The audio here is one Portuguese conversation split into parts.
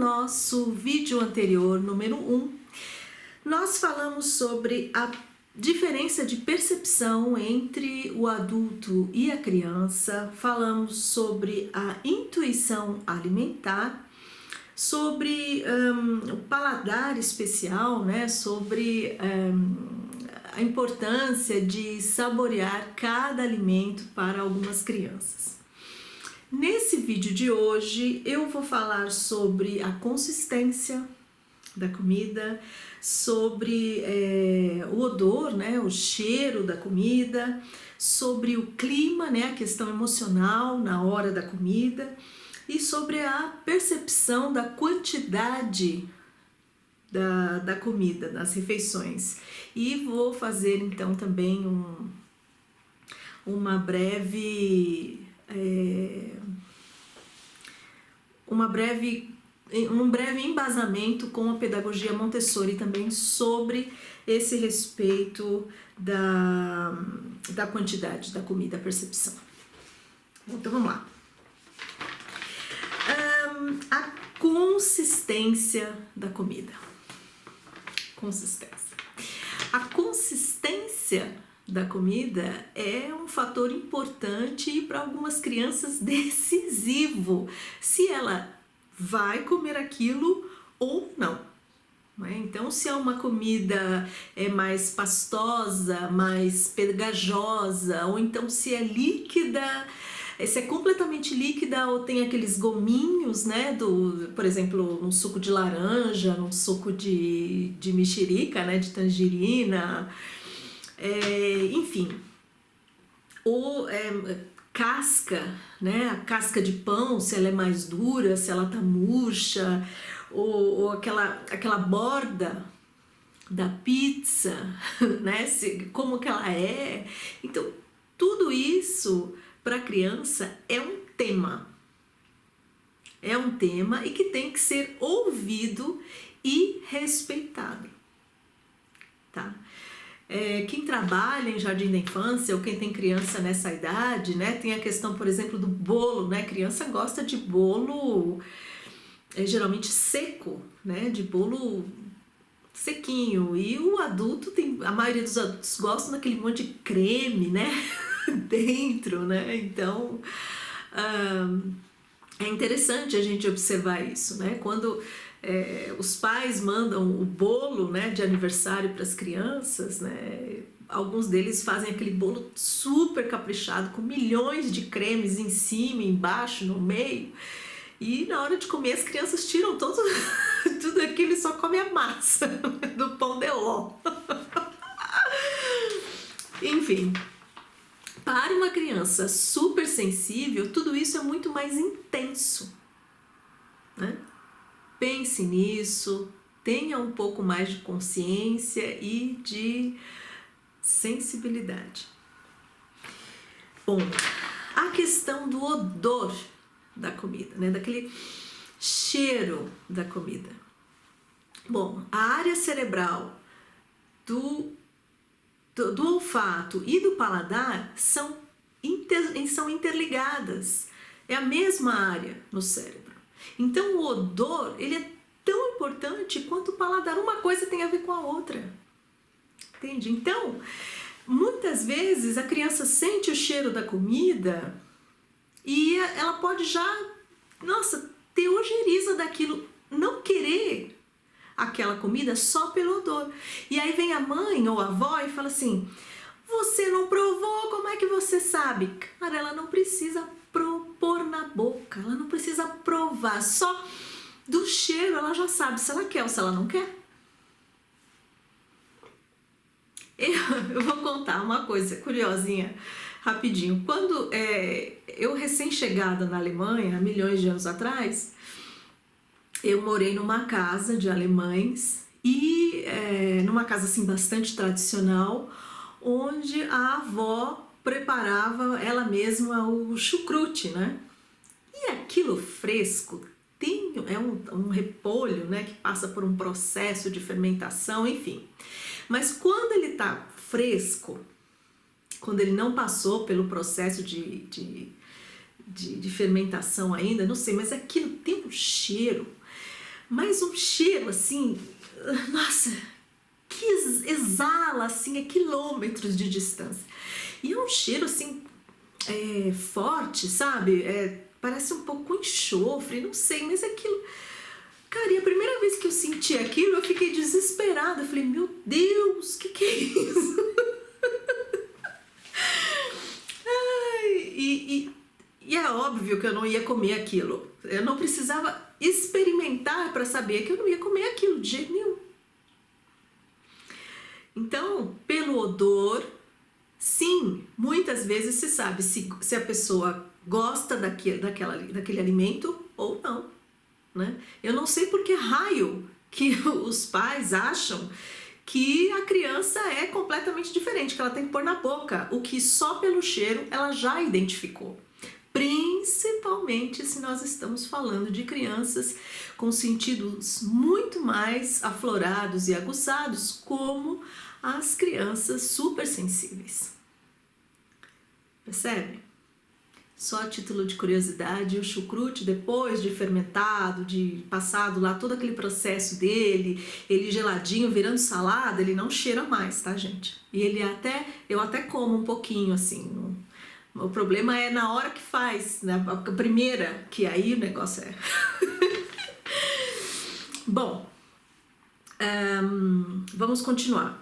nosso vídeo anterior, número 1, nós falamos sobre a diferença de percepção entre o adulto e a criança, falamos sobre a intuição alimentar, sobre o paladar especial, né? Sobre a importância de saborear cada alimento para algumas crianças. Nesse vídeo de hoje eu vou falar sobre a consistência da comida, sobre o odor, né, o cheiro da comida, sobre o clima, né, a questão emocional na hora da comida e sobre a percepção da quantidade da comida, das refeições. E vou fazer então também um breve embasamento com a pedagogia Montessori também sobre esse respeito da quantidade da comida, a percepção. Então vamos lá. A consistência da comida. Consistência. A consistência da comida é um fator importante e para algumas crianças decisivo se ela vai comer aquilo ou não. Então, se é uma comida mais pastosa, mais pegajosa, ou então se é líquida, se é completamente líquida ou tem aqueles gominhos, né, por exemplo, um suco de laranja, um suco de mexerica, né, de tangerina, enfim, ou casca, né, a casca de pão, se ela é mais dura, se ela tá murcha, ou aquela borda da pizza, né, como que ela é. Então, tudo isso para a criança é um tema e que tem que ser ouvido e respeitado, tá? Quem trabalha em jardim da infância ou quem tem criança nessa idade, né, tem a questão, por exemplo, do bolo, né? Criança gosta de bolo geralmente seco, né? De bolo sequinho, e o adulto a maioria dos adultos gostam daquele monte de creme, né? Dentro, né? Então é interessante a gente observar isso, né? Quando os pais mandam o bolo, né, de aniversário para as crianças, né? Alguns deles fazem aquele bolo super caprichado com milhões de cremes em cima, embaixo, no meio, e na hora de comer as crianças tiram tudo aquilo e só comem a massa do pão de ló. Enfim, para uma criança super sensível, tudo isso é muito mais intenso, né? Pense nisso, tenha um pouco mais de consciência e de sensibilidade. Bom, a questão do odor da comida, né? Daquele cheiro da comida. Bom, a área cerebral do olfato e do paladar são interligadas, é a mesma área no cérebro. Então o odor, ele é tão importante quanto o paladar, uma coisa tem a ver com a outra, entende? Então, muitas vezes a criança sente o cheiro da comida e ela pode já, ter ojeriza daquilo, não querer aquela comida só pelo odor. E aí vem a mãe ou a avó e fala assim: você não provou, como é que você sabe? Cara, ela não precisa pôr na boca, ela não precisa provar, só do cheiro ela já sabe se ela quer ou se ela não quer. Eu vou contar uma coisa curiosinha, rapidinho. Quando eu recém-chegada na Alemanha, há milhões de anos atrás, eu morei numa casa de alemães e numa casa assim bastante tradicional, onde a avó preparava ela mesma o chucrute, né? E aquilo fresco é um repolho, né, que passa por um processo de fermentação, enfim. Mas quando ele tá fresco, quando ele não passou pelo processo de fermentação ainda, não sei, mas aquilo tem um cheiro. mas um cheiro assim, nossa, que exala assim a quilômetros de distância. E é um cheiro assim, forte, sabe? Parece um pouco com enxofre, não sei, mas aquilo... Cara, e a primeira vez que eu senti aquilo, eu fiquei desesperada. Eu falei, meu Deus, que é isso? Ai, e é óbvio que eu não ia comer aquilo. Eu não precisava experimentar para saber que eu não ia comer aquilo de jeito nenhum. Então, pelo odor, sim, muitas vezes se sabe se a pessoa gosta daquele alimento ou não, né? Eu não sei por que raio que os pais acham que a criança é completamente diferente, que ela tem que pôr na boca, o que só pelo cheiro ela já identificou. Principalmente se nós estamos falando de crianças com sentidos muito mais aflorados e aguçados, como as crianças supersensíveis. Percebe? Só a título de curiosidade, o chucrute, depois de fermentado, de passado lá todo aquele processo dele, ele geladinho, virando salada, ele não cheira mais, tá, gente? E eu até como um pouquinho, assim. O problema é na hora que faz, né? A primeira, que aí o negócio é... Bom, vamos continuar.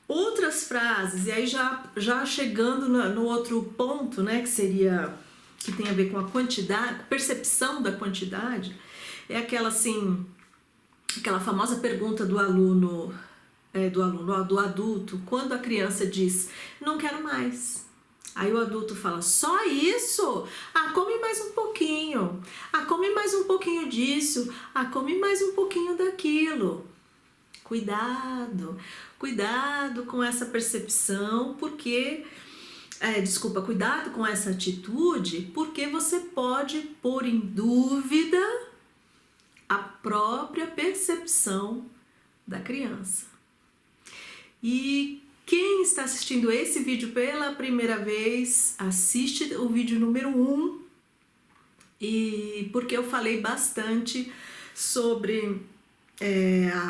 Outras frases, e aí já chegando no outro ponto, né, que tem a ver com a quantidade, percepção da quantidade, é aquela assim, aquela famosa pergunta do adulto, quando a criança diz, não quero mais. Aí o adulto fala, só isso? Ah, come mais um pouquinho. Ah, come mais um pouquinho disso. Ah, come mais um pouquinho daquilo. Cuidado com essa percepção, porque... cuidado com essa atitude, porque você pode pôr em dúvida a própria percepção da criança. E quem está assistindo esse vídeo pela primeira vez, assiste o vídeo número 1, e porque eu falei bastante sobre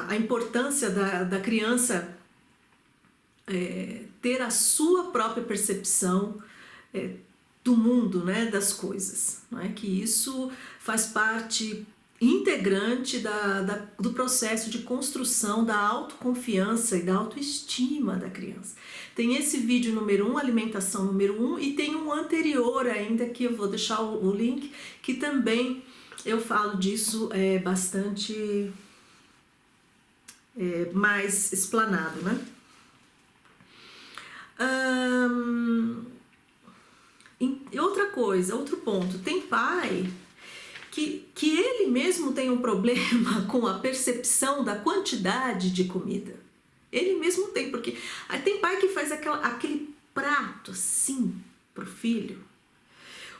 a importância da criança ter a sua própria percepção do mundo, né, das coisas, não é? Que isso faz parte integrante do processo de construção da autoconfiança e da autoestima da criança. Tem esse vídeo número 1, alimentação número 1, e tem um anterior ainda, que eu vou deixar o link, que também eu falo disso bastante mais explanado, né? Outra coisa, outro ponto, tem pai que ele mesmo tem um problema com a percepção da quantidade de comida. Ele mesmo tem, porque tem pai que faz aquele prato assim pro filho,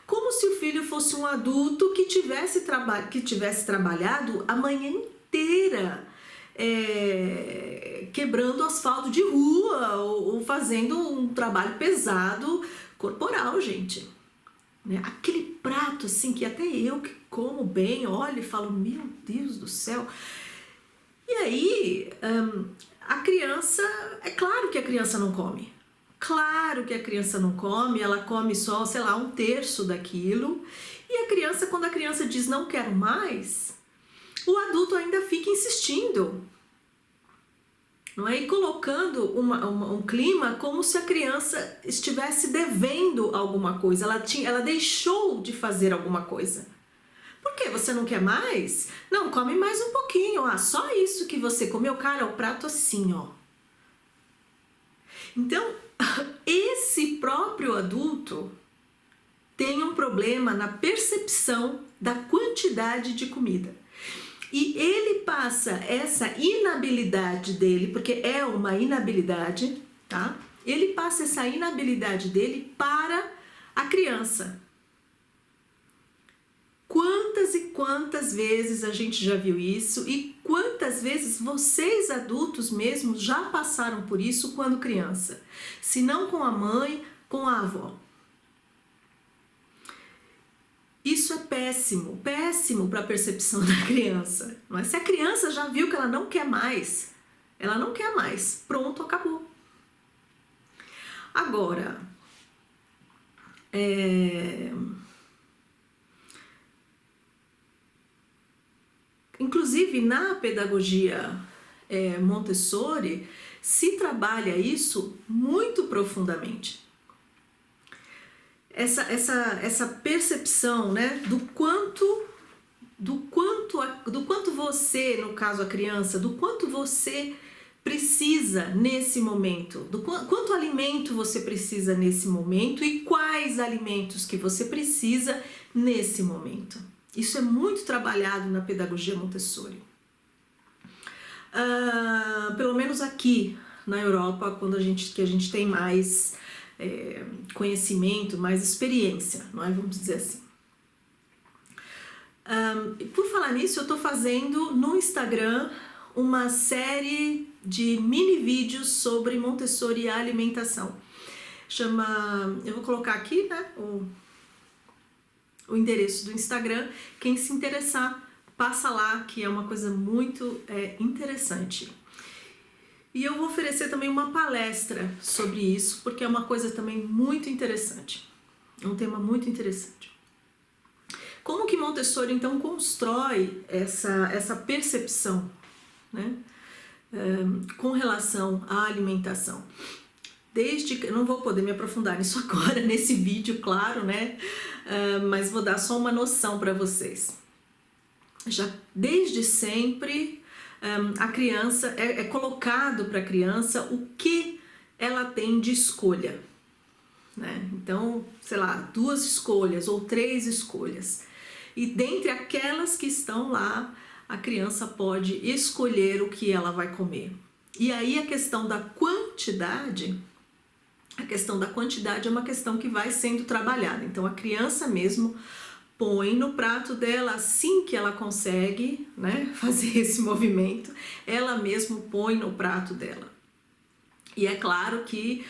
como se o filho fosse um adulto que tivesse trabalhado a manhã inteira quebrando asfalto de rua ou fazendo um trabalho pesado corporal, gente. Aquele prato assim que até eu que como bem, olho e falo, meu Deus do céu. E aí a criança, é claro que a criança não come. Claro que a criança não come, ela come só, sei lá, 1/3 daquilo. E a criança, quando a criança diz não quero mais, o adulto ainda fica insistindo, não é? E colocando um clima como se a criança estivesse devendo alguma coisa, ela deixou de fazer alguma coisa. Por que você não quer mais? Não, come mais um pouquinho. Ah, só isso que você comeu, cara, o prato assim, ó. Então, esse próprio adulto tem um problema na percepção da quantidade de comida. E ele passa essa inabilidade dele, porque é uma inabilidade, tá? Ele passa essa inabilidade dele para a criança. Quantas e quantas vezes a gente já viu isso e quantas vezes vocês adultos mesmos já passaram por isso quando criança? Se não com a mãe, com a avó. Isso é péssimo, péssimo para a percepção da criança. Mas se a criança já viu que ela não quer mais, pronto, acabou. Agora, inclusive na pedagogia Montessori, se trabalha isso muito profundamente. Essa percepção, né, do quanto você, no caso a criança, do quanto você precisa nesse momento, do quanto alimento você precisa nesse momento e quais alimentos que você precisa nesse momento. Isso é muito trabalhado na pedagogia Montessori. Pelo menos aqui na Europa, quando a gente tem mais conhecimento, mais experiência, não é? Vamos dizer assim. Por falar nisso, eu estou fazendo no Instagram uma série de mini vídeos sobre Montessori e alimentação. Eu vou colocar aqui, né, o endereço do Instagram. Quem se interessar, passa lá, que é uma coisa muito interessante. E eu vou oferecer também uma palestra sobre isso, porque é uma coisa também muito interessante. É um tema muito interessante. Como que Montessori, então, constrói essa percepção, né, com relação à alimentação? Eu não vou poder me aprofundar nisso agora, nesse vídeo, claro, né, mas vou dar só uma noção para vocês. Já desde sempre, a criança, é colocado para a criança o que ela tem de escolha, né? Então, sei lá, 2 escolhas ou 3 escolhas. E dentre aquelas que estão lá, a criança pode escolher o que ela vai comer. E aí a questão da quantidade é uma questão que vai sendo trabalhada. Então, a criança mesmo põe no prato dela, assim que ela consegue, né, fazer esse movimento, ela mesmo põe no prato dela. E é claro que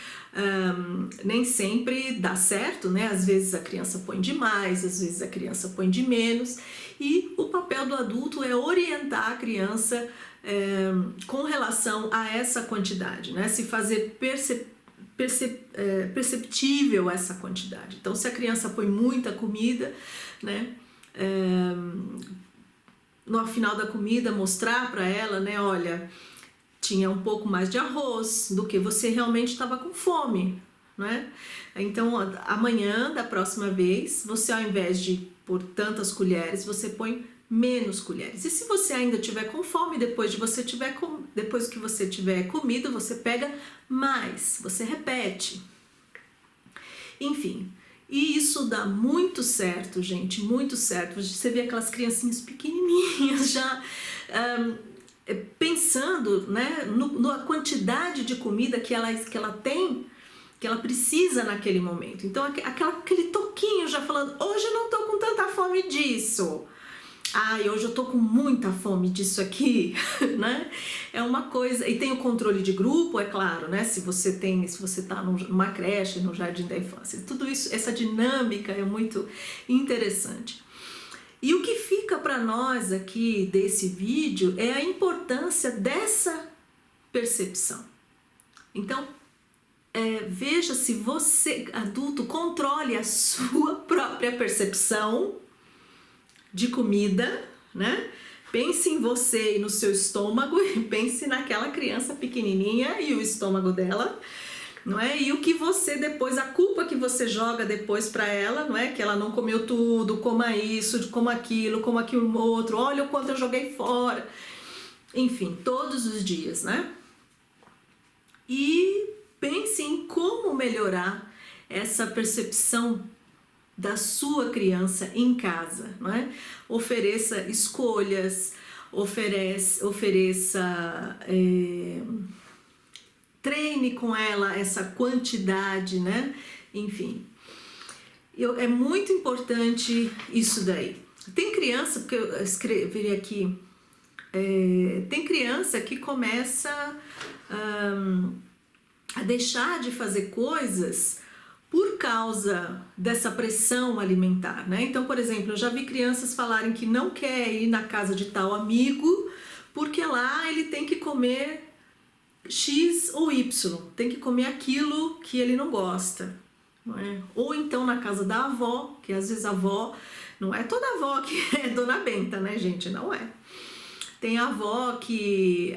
nem sempre dá certo, né? Às vezes a criança põe demais, às vezes a criança põe de menos, e o papel do adulto é orientar a criança com relação a essa quantidade, né? Se fazer perceptível essa quantidade. Então, se a criança põe muita comida, né, no final da comida mostrar para ela, né, olha, tinha um pouco mais de arroz do que você realmente estava com fome, né? Então, amanhã, da próxima vez, você, ao invés de pôr tantas colheres, você põe menos colheres. E se você ainda tiver com fome, depois que você tiver comido, você pega mais, você repete. Enfim, e isso dá muito certo, gente, muito certo. Você vê aquelas criancinhas pequenininhas já pensando, né, na quantidade de comida que ela tem, que ela precisa naquele momento. Então, aquele toquinho já falando, hoje eu não tô com tanta fome disso. Ai, hoje eu tô com muita fome disso aqui, né? É uma coisa, e tem o controle de grupo, é claro, né? Se você tá numa creche, no jardim da infância, tudo isso, essa dinâmica é muito interessante. E o que fica para nós aqui desse vídeo é a importância dessa percepção. Então, veja se você, adulto, controle a sua própria percepção de comida, né? Pense em você e no seu estômago e pense naquela criança pequenininha e o estômago dela, não é? E o que você depois, a culpa que você joga depois para ela, não é? Que ela não comeu tudo, coma isso, coma aquilo outro, olha o quanto eu joguei fora. Enfim, todos os dias, né? E pense em como melhorar essa percepção da sua criança em casa, não é? Ofereça escolhas, treine com ela essa quantidade, né? Enfim, é muito importante isso daí. Tem criança, porque eu escrevi aqui, tem criança que começa a deixar de fazer coisas por causa dessa pressão alimentar, né? Então, por exemplo, eu já vi crianças falarem que não quer ir na casa de tal amigo porque lá ele tem que comer X ou Y, tem que comer aquilo que ele não gosta, não é? Ou então na casa da avó, que às vezes a avó, não é toda avó que é Dona Benta, né, gente? Não é. Tem a avó que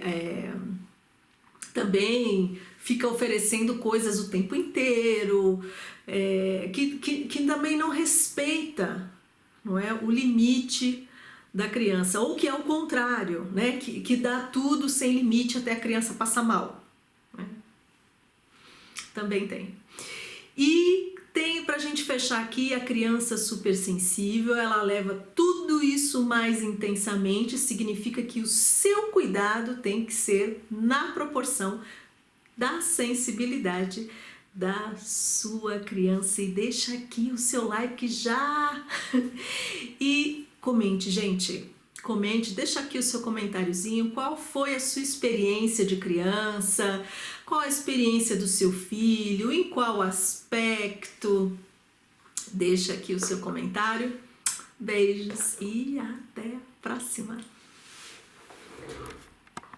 também fica oferecendo coisas o tempo inteiro, que também não respeita, não é, o limite da criança, ou que é o contrário, né, que dá tudo sem limite até a criança passar mal, né? Também tem. E tem, pra gente fechar aqui, a criança super sensível, ela leva tudo isso mais intensamente, significa que o seu cuidado tem que ser na proporção da sensibilidade da sua criança. E deixa aqui o seu like já e comente, gente, comente, deixa aqui o seu comentáriozinho, qual foi a sua experiência de criança, qual a experiência do seu filho, em qual aspecto, deixa aqui o seu comentário, beijos e até a próxima!